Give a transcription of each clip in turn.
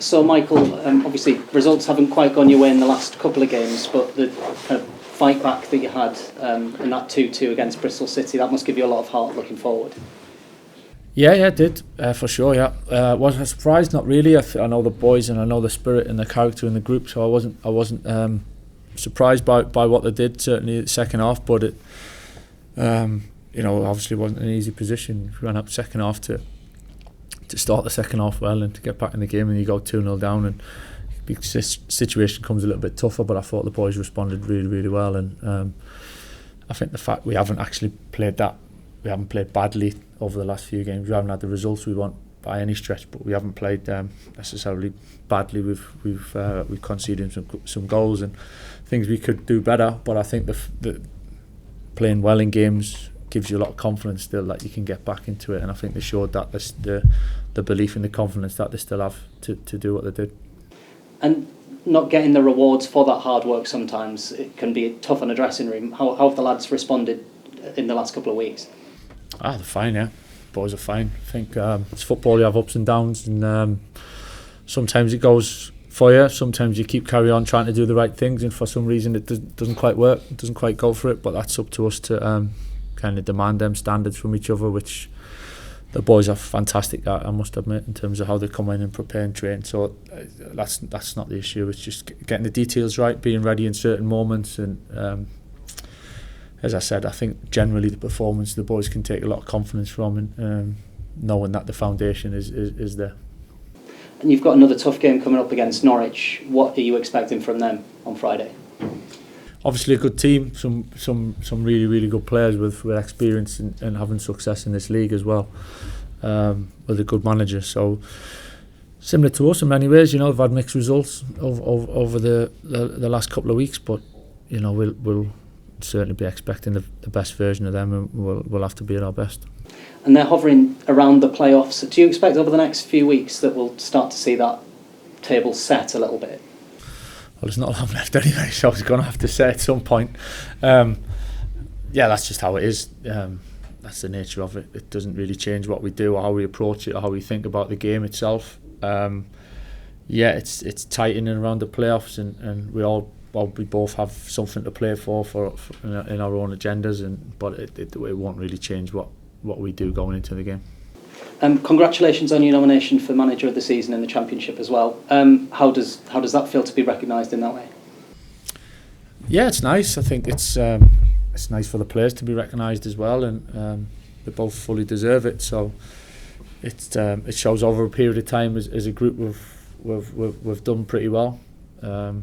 So Michael, obviously results haven't quite gone your way in the last couple of games, but the kind of fight back that you had in that 2-2 against Bristol City, that must give you a lot of heart looking forward. Yeah, it did, for sure, yeah. Was I surprised? Not really. I know the boys and I know the spirit and the character in the group, so I wasn't surprised by what they did, certainly the second half, but it, obviously wasn't an easy position. We ran up second half to start the second half well and to get back in the game, and you go 2-0 down and the situation comes a little bit tougher, but I thought the boys responded really, really well, and I think the fact we haven't played badly over the last few games. We haven't had the results we want by any stretch, but we haven't played necessarily badly. We've conceded some goals and things we could do better, but I think the playing well in games gives you a lot of confidence still that you can get back into it, and I think they showed that the belief and the confidence that they still have to do what they did. And not getting the rewards for that hard work sometimes, it can be tough in a dressing room. How have the lads responded in the last couple of weeks? They're fine, yeah. Boys are fine. I think it's football, you have ups and downs, and sometimes it goes for you, sometimes you carry on trying to do the right things, and for some reason it doesn't quite work, it doesn't quite go for it, but that's up to us to kind of demand them standards from each other, which the boys are fantastic at, I must admit, in terms of how they come in and prepare and train. So that's not the issue. It's just getting the details right, being ready in certain moments, and as I said, I think generally the performance the boys can take a lot of confidence from, and knowing that the foundation is there. And you've got another tough game coming up against Norwich. What are you expecting from them on Friday? Obviously a good team, some really, really good players with experience and having success in this league as well, with a good manager. So similar to us in many ways, they've had mixed results over the last couple of weeks, but we'll certainly be expecting the best version of them, and we'll have to be at our best. And they're hovering around the playoffs. Do you expect over the next few weeks that we'll start to see that table set a little bit? Well, there's not long left anyway, so it's going to have to set at some point. That's just how it is. That's the nature of it. It doesn't really change what we do or how we approach it or how we think about the game itself. It's tight in and around the playoffs, and we both have something to play for in our own agendas, but it won't really change what we do going into the game. Congratulations on your nomination for Manager of the Season in the Championship as well. How does that feel to be recognised in that way? Yeah, it's nice. I think it's nice for the players to be recognised as well, and they both fully deserve it. So it shows over a period of time as a group we've done pretty well. I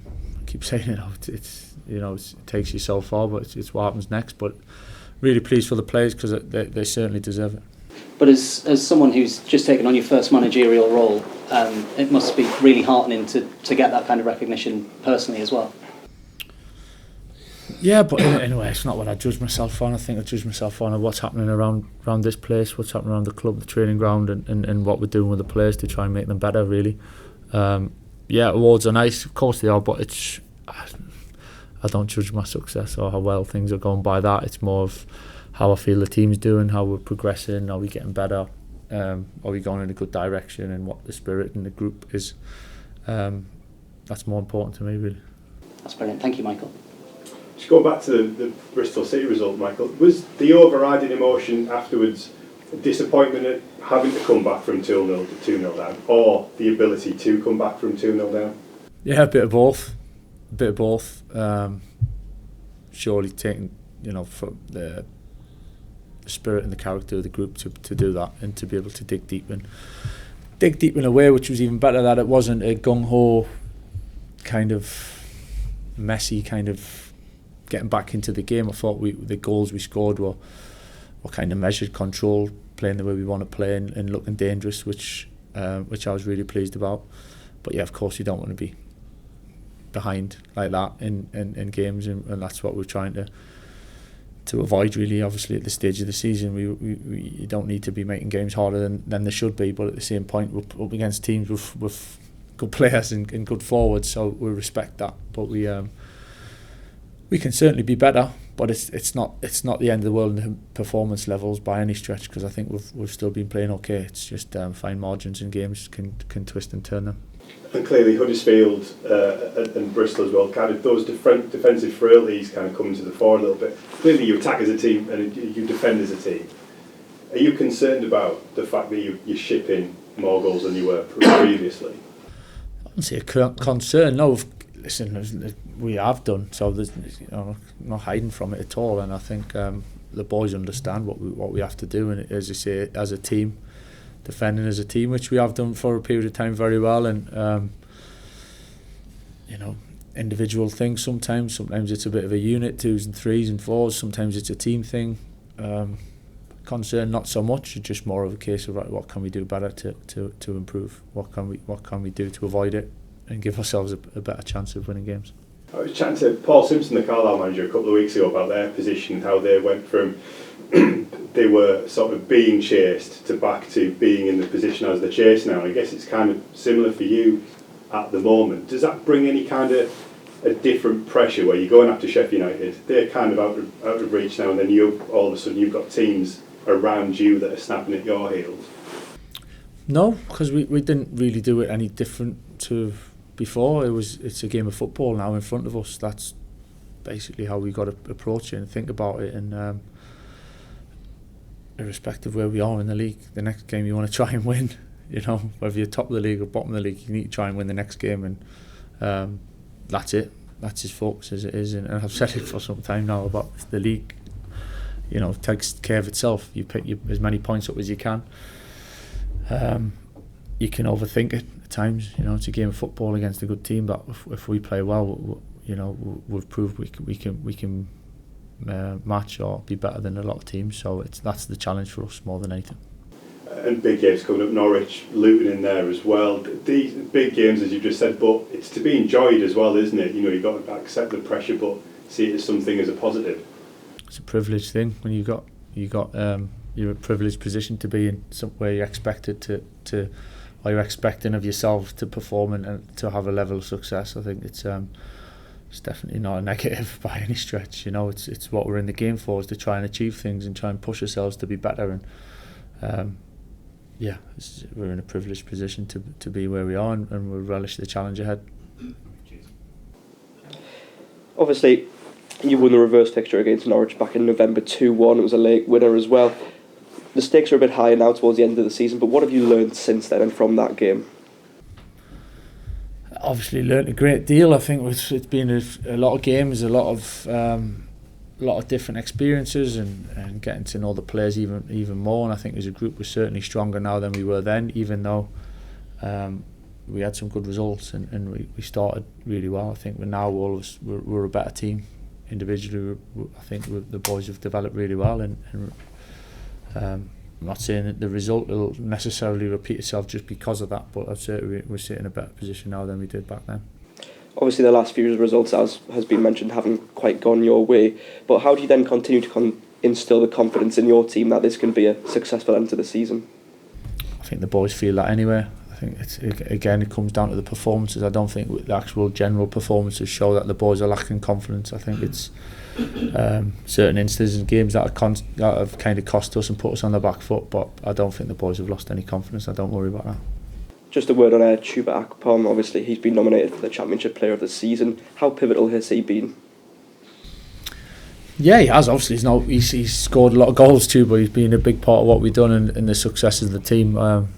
keep saying it takes you so far, but it's what happens next. But really pleased for the players because they certainly deserve it. But as someone who's just taken on your first managerial role, it must be really heartening to get that kind of recognition personally as well. Yeah, but anyway, it's not what I judge myself on. I think I judge myself on what's happening around this place, what's happening around the club, the training ground, and what we're doing with the players to try and make them better, really. Awards are nice, of course they are, but I don't judge my success or how well things are going by that. It's more of how I feel the team's doing, how we're progressing, are we getting better, are we going in a good direction, and what the spirit in the group is. That's more important to me, really. That's brilliant. Thank you, Michael. Just going back to the Bristol City result, Michael, was the overriding emotion afterwards disappointment at having to come back from 2-0 to 2-0 down, or the ability to come back from 2-0 down? Yeah, a bit of both. Surely taking, for the spirit and the character of the group to do that, and to be able to dig deep in a way which was even better, that it wasn't a gung-ho kind of messy kind of getting back into the game. I thought the goals we scored were kind of measured, controlled, playing the way we want to play, and looking dangerous, which I was really pleased about. But yeah, of course you don't want to be behind like that in games, and that's what we're trying to avoid, really. Obviously at this stage of the season we don't need to be making games harder than they should be, but at the same point we're up against teams with good players and good forwards, so we respect that. But we can certainly be better, but it's not the end of the world in performance levels by any stretch, because I think we've still been playing okay. It's just fine margins in games can twist and turn them. And clearly Huddersfield and Bristol as well, kind of those defensive frailties kind of coming to the fore a little bit. Clearly you attack as a team and you defend as a team. Are you concerned about the fact that you're shipping more goals than you were previously? I wouldn't say a concern, no. Listen, we have done, so there's, not hiding from it at all, and I think the boys understand what we have to do, and as you say, as a team, defending as a team, which we have done for a period of time very well, and individual things sometimes it's a bit of a unit, 2s and 3s and 4s, sometimes it's a team thing. Concern not so much, it's just more of a case of, right, what can we do better to improve, what can we do to avoid it and give ourselves a better chance of winning games. I was chatting to Paul Simpson, the Carlisle manager, a couple of weeks ago about their position, how they went from they were sort of being chased to back to being in the position as the chase now. I guess it's kind of similar for you at the moment. Does that bring any kind of a different pressure where you're going after Sheffield United, they're kind of out of reach now, and then all of a sudden you've got teams around you that are snapping at your heels? No, because we didn't really do it any different to before. It's a game of football now in front of us. That's basically how we got to approach it and think about it, and irrespective of where we are in the league, the next game you want to try and win, whether you're top of the league or bottom of the league, you need to try and win the next game, and that's it. That's his focus as it is, and I've said it for some time now about the league. Takes care of itself. You pick as many points up as you can. You can overthink it at times. It's a game of football against a good team, but if we play well, we've proved we can match or be better than a lot of teams. So that's the challenge for us more than anything. And big games coming up, Norwich, Luton in there as well. These big games, as you just said, but it's to be enjoyed as well, isn't it? You've got to accept the pressure, but see it as something as a positive. It's a privileged thing when you're a privileged position to be in somewhere you're expected to or you're expecting of yourself to perform and to have a level of success. I think it's definitely not a negative by any stretch. It's what we're in the game for, is to try and achieve things and try and push ourselves to be better, and we're in a privileged position to be where we are, and we'll relish the challenge ahead. Obviously, you won the reverse fixture against Norwich back in November 2-1. It was a late winner as well. The stakes are a bit higher now towards the end of the season, but what have you learned since then and from that game? Obviously learnt a great deal. I think it's been a lot of games, a lot of different experiences, and getting to know the players even more. And I think as a group we're certainly stronger now than we were then, even though we had some good results and we started really well. I think we're a better team. Individually, I think the boys have developed really well, and I'm not saying that the result will necessarily repeat itself just because of that, but I'd say we're sitting in a better position now than we did back then. Obviously the last few results, as has been mentioned, haven't quite gone your way, but how do you then continue to instill the confidence in your team that this can be a successful end to the season? I think the boys feel that anyway. I think it comes down to the performances. I don't think the actual general performances show that the boys are lacking confidence. I think it's certain instances in games that have kind of cost us and put us on the back foot, but I don't think the boys have lost any confidence. I don't worry about that. Just a word on Chuba Akpom. Obviously he's been nominated for the Championship Player of the Season. How pivotal has he been? Yeah, he has. Obviously he's scored a lot of goals too, but he's been a big part of what we've done and the successes of the team.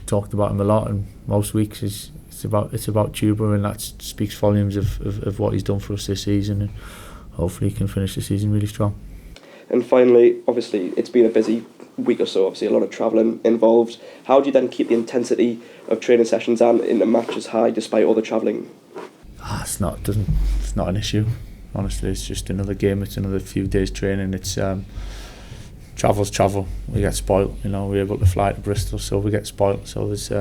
Talked about him a lot, and most weeks it's about Chuba, and that speaks volumes of what he's done for us this season, and hopefully he can finish the season really strong. And finally, obviously it's been a busy week or so, obviously a lot of travelling involved. How do you then keep the intensity of training sessions and in the matches high despite all the travelling? It's not an issue, honestly. It's just another game, it's another few days training. It's travel's travel. We get spoilt, we're able to fly to Bristol, so we get spoilt. So there's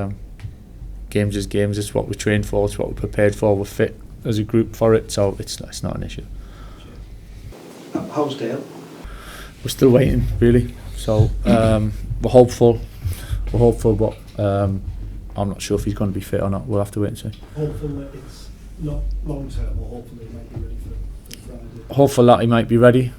games is games. It's what we train for, it's what we're prepared for. We're fit as a group for it, so it's not an issue. How's Dale? We're still waiting, really. So we're hopeful, but I'm not sure if he's going to be fit or not. We'll have to wait and see. Hopeful that it's not long term, or hopefully he might be ready for Friday. Hopeful that he might be ready.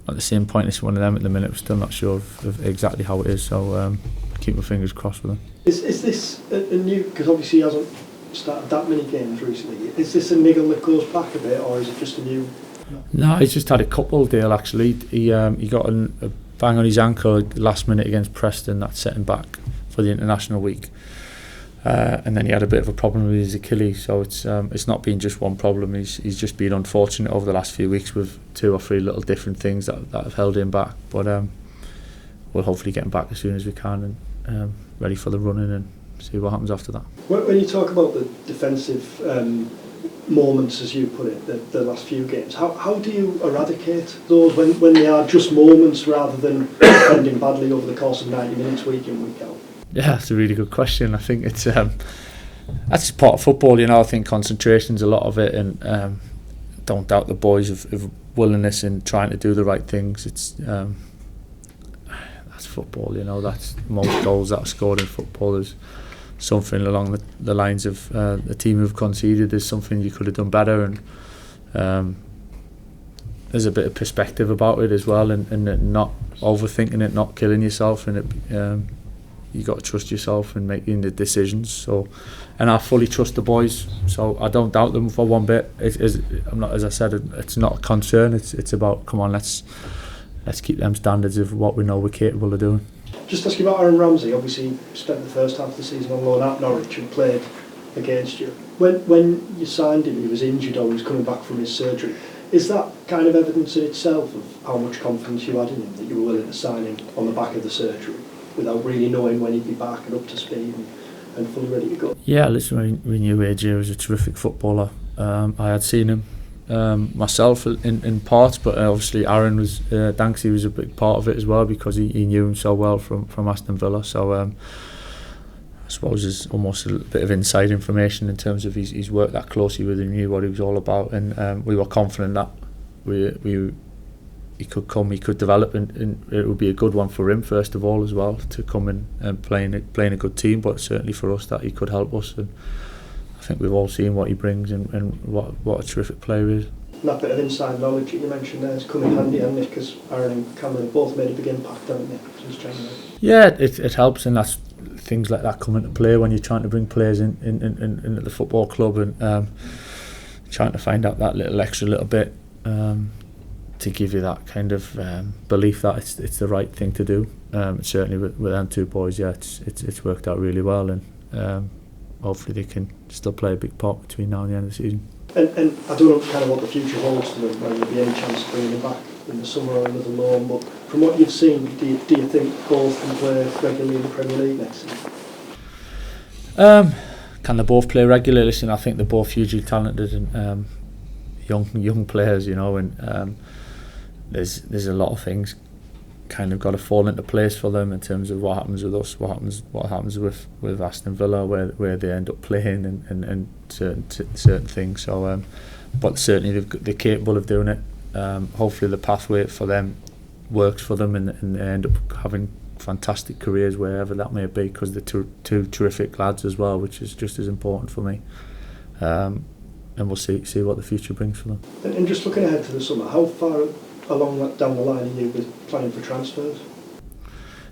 At the same point, it's one of them at the minute. We're still not sure of exactly how it is, so keep my fingers crossed with him. Is this a new, because obviously he hasn't started that many games recently, is this a niggle that goes back a bit, or is it just a new? No, he's just had a couple, Dale, actually. He got a bang on his ankle last minute against Preston that set him back for the international week. And then he had a bit of a problem with his Achilles, so it's not been just one problem. He's just been unfortunate over the last few weeks with 2 or 3 little different things that have held him back. But we'll hopefully get him back as soon as we can and ready for the running and see what happens after that. When you talk about the defensive moments, as you put it, the last few games, how do you eradicate those when they are just moments rather than defending badly over the course of 90 minutes week in, week out? Yeah, that's a really good question. I think it's that's just part of football, I think concentration's a lot of it, and don't doubt the boys of willingness in trying to do the right things. It's that's football, that's most goals that are scored in football. Is something along the lines of the team who've conceded is something you could have done better, and there's a bit of perspective about it as well, and not overthinking it, not killing yourself, and it. You got to trust yourself in making the decisions. So, and I fully trust the boys. So I don't doubt them for one bit. I'm not, as I said, it's not a concern. It's about, come on, let's keep them standards of what we know we're capable of doing. Just ask you about Aaron Ramsey. Obviously, you spent the first half of the season on loan at Norwich and played against you. When you signed him, he was injured or he was coming back from his surgery. Is that kind of evidence in itself of how much confidence you had in him, that you were willing to sign him on the back of the surgery, without really knowing when he'd be back and up to speed and fully ready to go? Yeah, listen, we knew AJ was a terrific footballer. I had seen him myself in parts, but obviously Aaron was, Danksy was a big part of it as well, because he knew him so well from Aston Villa. So I suppose there's almost a bit of inside information in terms of he's worked that closely with him, knew what he was all about, and we were confident that he could come, he could develop, and it would be a good one for him first of all as well, to come in and playing a good team, but certainly for us that he could help us, and I think we've all seen what he brings and what a terrific player he is. And that bit of inside knowledge that you mentioned there has come in handy, hasn't it? Because Aaron and Cameron have both made a big impact, haven't they, since January? Yeah, it helps, and that's things like that come into play when you're trying to bring players in at the football club, and trying to find out that little bit to give you that kind of belief that it's the right thing to do. Certainly with them 2 boys, it's worked out really well, and hopefully they can still play a big part between now and the end of the season. And I don't know kind of what the future holds for them, whether there'll be any chance of bringing them back in the summer or another loan, but from what you've seen, do you think both can play regularly in the Premier League next season? Can they both play regularly? Listen, I think they're both hugely talented and young players, and there's a lot of things kind of got to fall into place for them in terms of what happens with us, what happens with Aston Villa, where they end up playing, and certain things. So, but certainly they're capable of doing it. Hopefully the pathway for them works for them, and they end up having fantastic careers wherever that may be, because they're two terrific lads as well, which is just as important for me. And we'll see what the future brings for them. And just looking ahead to the summer, how far along down the line are you with planning for transfers?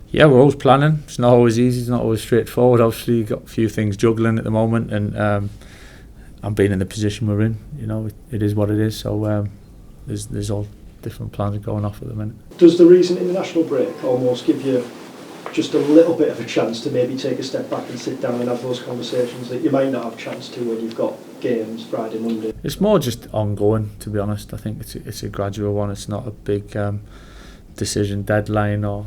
Yeah, we're always planning. It's not always easy, it's not always straightforward. Obviously you've got a few things juggling at the moment, and I'm being in the position we're in, it is what it is. So there's all different plans going off at the minute. Does the recent international break almost give you just a little bit of a chance to maybe take a step back and sit down and have those conversations that you might not have a chance to when you've got games Friday, Monday? It's more just ongoing, to be honest. I think it's a gradual one. It's not a big decision deadline or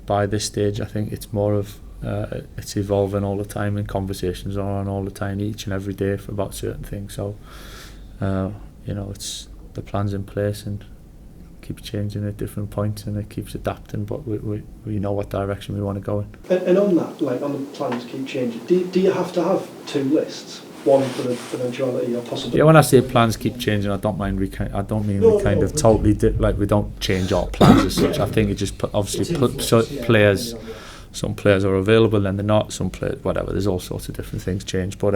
by this stage. I think it's more of it's evolving all the time, and conversations are on all the time, each and every day, for about certain things. So it's the plan's in place and keeps changing at different points, and it keeps adapting, but we know what direction we want to go in. And on that, like on the plans keep changing, do you have to have 2 lists? One for the eventuality or possibility? Yeah, when I say plans keep changing, I don't mean we totally we don't change our plans as such. I think it just players. Some players are available, then they're not. Some players, whatever. There's all sorts of different things change, but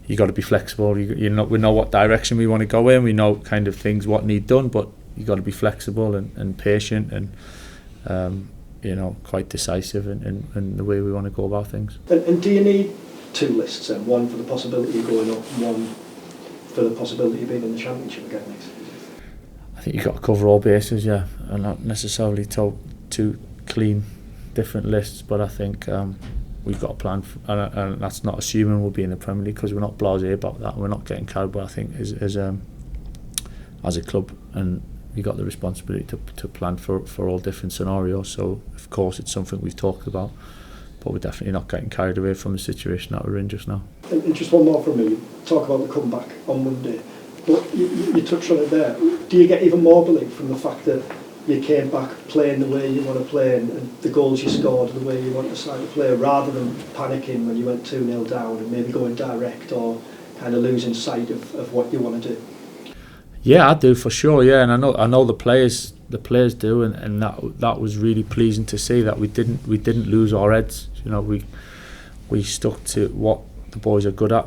you got to be flexible. We know what direction we want to go in. We know kind of things what need done, but you got to be flexible and patient, and quite decisive in the way we want to go about things. And do you need two lists then? One for the possibility of going up, and one for the possibility of being in the Championship again next season? I think you've got to cover all bases, yeah, and not necessarily two clean different lists, but I think we've got a plan, and that's not assuming we'll be in the Premier League, because we're not blasé about that. We're not getting carried away, I think, as a club, and we've got the responsibility to plan for all different scenarios. So of course it's something we've talked about, but we're definitely not getting carried away from the situation that we're in just now. And just one more from me. You talk about the comeback on Monday, but you touched on it there. Do you get even more belief from the fact that you came back playing the way you want to play, and the goals you scored the way you want the side to play, rather than panicking when you went 2-0 down and maybe going direct or kind of losing sight of what you want to do? Yeah, I do, for sure. Yeah, and I know the players do, and that was really pleasing to see, that we didn't lose our heads. We stuck to what the boys are good at,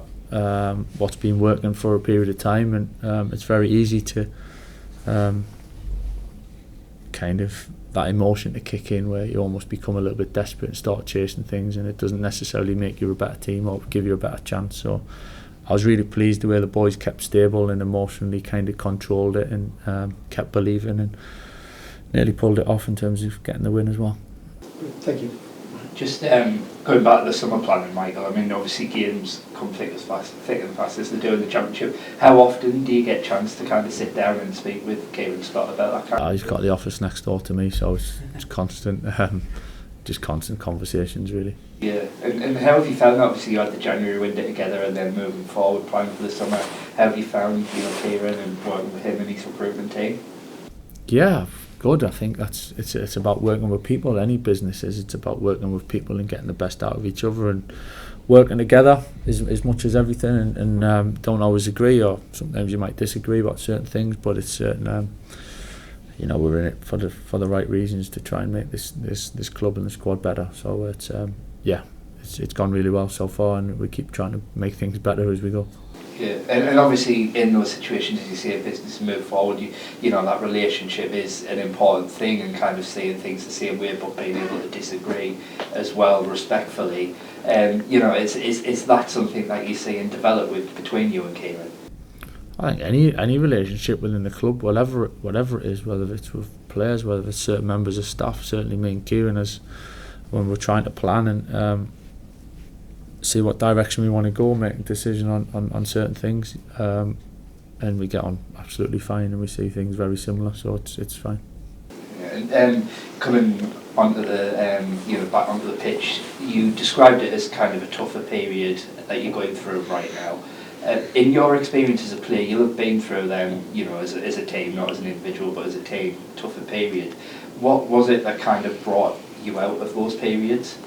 what's been working for a period of time, and it's very easy to kind of that emotion to kick in, where you almost become a little bit desperate and start chasing things, and it doesn't necessarily make you a better team or give you a better chance. So I was really pleased the way the boys kept stable and emotionally kind of controlled it, and kept believing, and nearly pulled it off in terms of getting the win as well. Thank you. Just going back to the summer planning, Michael, I mean, obviously games come thick and fast as they do in the Championship. How often do you get a chance to kind of sit down and speak with Kieran Scott about that? He's got the office next door to me, so it's constant, just constant conversations, really. Yeah, and how have you found, obviously you had the January window together, and then moving forward, planning for the summer, how have you found Kieran and working with him and his recruitment team? Yeah, good. I think it's about working with people. Any business is. It's about working with people and getting the best out of each other, and working together as much as everything. And don't always agree, or sometimes you might disagree about certain things, but it's certain. We're in it for the right reasons, to try and make this club and the squad better. So it's gone really well so far, and we keep trying to make things better as we go. Yeah, and obviously in those situations, as you see a business move forward, you know that relationship is an important thing, and kind of seeing things the same way, but being able to disagree as well, respectfully. Is that something that you see and develop between you and Kieran? I think any relationship within the club, whatever it is, whether it's with players, whether it's certain members of staff, certainly me and Kieran, when we're trying to plan and see what direction we want to go, make a decision on certain things, and we get on absolutely fine, and we see things very similar, so it's fine. Yeah, and coming onto the back onto the pitch, you described it as kind of a tougher period that you're going through right now. In your experience as a player, you'll have been through them, as a team, not as an individual, but as a team, tougher period. What was it that kind of brought you out of those periods?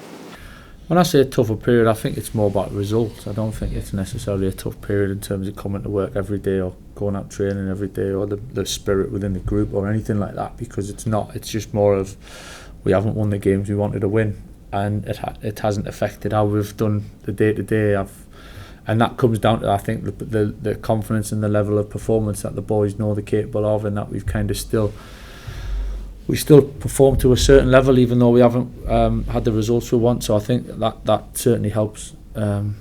When I say a tougher period, I think it's more about results. I don't think it's necessarily a tough period in terms of coming to work every day, or going out training every day, or the spirit within the group, or anything like that, because it's not. It's just more of, we haven't won the games we wanted to win, and it hasn't affected how we've done the day-to-day. And that comes down to, I think, the confidence and the level of performance that the boys know they're capable of, and that we've kind of we still perform to a certain level, even though we haven't had the results we want. So I think that certainly helps, and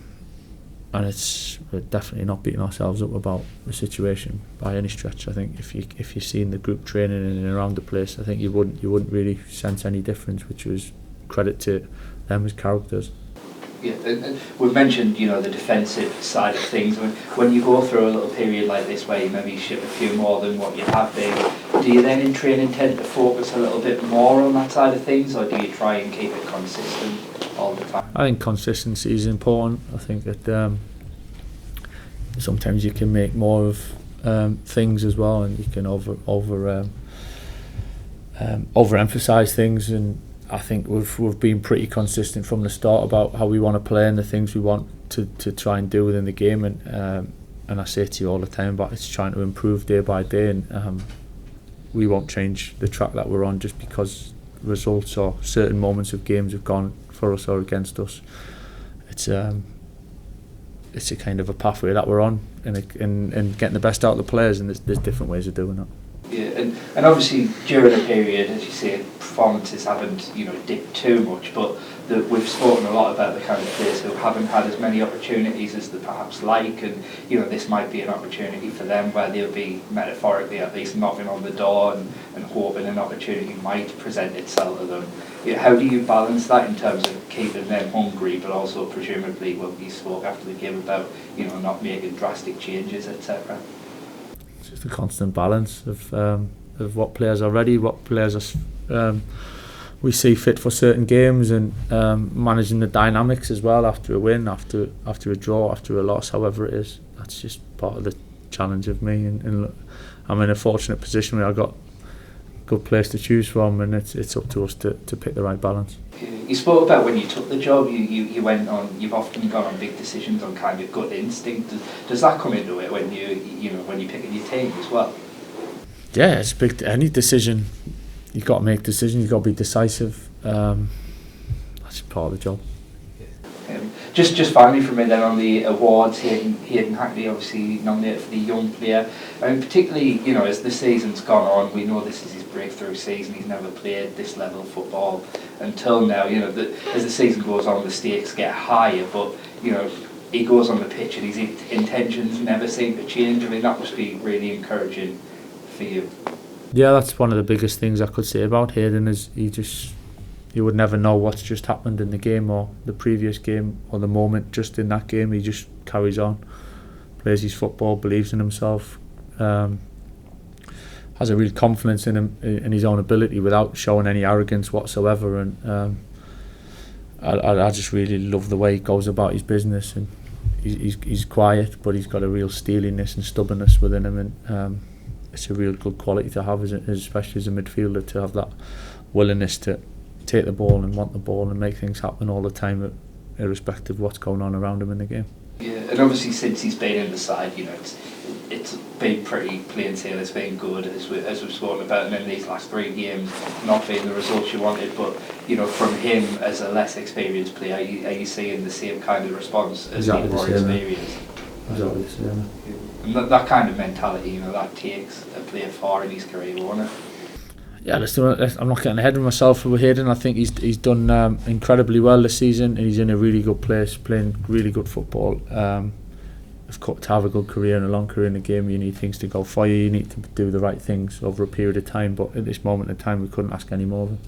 we're definitely not beating ourselves up about the situation by any stretch. I think if you're seeing the group training in and around the place, I think you wouldn't really sense any difference, which was credit to them as characters. Yeah, and we've mentioned, the defensive side of things. When you go through a little period like this where you maybe ship a few more than what you have been, do you then in training tend to focus a little bit more on that side of things, or do you try and keep it consistent all the time? I think consistency is important. I think that sometimes you can make more of things as well, and you can overemphasize things, and I think we've been pretty consistent from the start about how we want to play and the things we want to try and do within the game, and I say to you all the time, but it's trying to improve day by day, and we won't change the track that we're on just because results or certain moments of games have gone for us or against us. It's a kind of a pathway that we're on, and getting the best out of the players, and there's different ways of doing that. Yeah, and And obviously during the period, as you say, performances haven't, dipped too much, but we've spoken a lot about the kind of players who haven't had as many opportunities as they perhaps like, and this might be an opportunity for them where they'll be metaphorically at least knocking on the door and hoping an opportunity might present itself to them. How do you balance that in terms of keeping them hungry, but also presumably what you spoke after the game about not making drastic changes, etc.? It's just a constant balance of what players are ready, what players are we see fit for certain games, and managing the dynamics as well after a win, after a draw, after a loss, however it is. That's just part of the challenge of me, and I'm in a fortunate position where I've got a good place to choose from, and it's up to us to pick the right balance. You spoke about when you took the job, you went on, you've often gone on big decisions on kind of gut instinct. Does that come into it when when you're picking your team as well? Yeah, it's big. Any decision, you've got to make decisions, you've got to be decisive. That's part of the job. Just finally from me then on the awards, Hayden Hackney obviously nominated for the young player. I mean, particularly, as the season's gone on, we know this is his breakthrough season. He's never played this level of football until now. As the season goes on, the stakes get higher, but he goes on the pitch and his intentions never seem to change. I mean, that must be really encouraging for you. Yeah, that's one of the biggest things I could say about Hayden is you would never know what's just happened in the game or the previous game or the moment just in that game. He just carries on, plays his football, believes in himself, has a real confidence in his own ability without showing any arrogance whatsoever, and I just really love the way he goes about his business, and he's quiet but he's got a real steeliness and stubbornness within him, and it's a real good quality to have, especially as a midfielder, to have that willingness to take the ball and want the ball and make things happen all the time, irrespective of what's going on around him in the game. Yeah, and obviously since he's been in the side, it's been pretty plain sailing. It's been good, as we've spoken about, and in these last 3 games, not being the results you wanted. But from him as a less experienced player, are you seeing the same kind of response as exactly the more experienced? Exactly the same. And that kind of mentality, that takes a player far in his career, won't it? Yeah, I'm not getting ahead of myself with Hayden. I think he's done incredibly well this season, and he's in a really good place, playing really good football. To have a good career and a long career in the game, you need things to go for you. You need to do the right things over a period of time. But at this moment in time, we couldn't ask any more of him.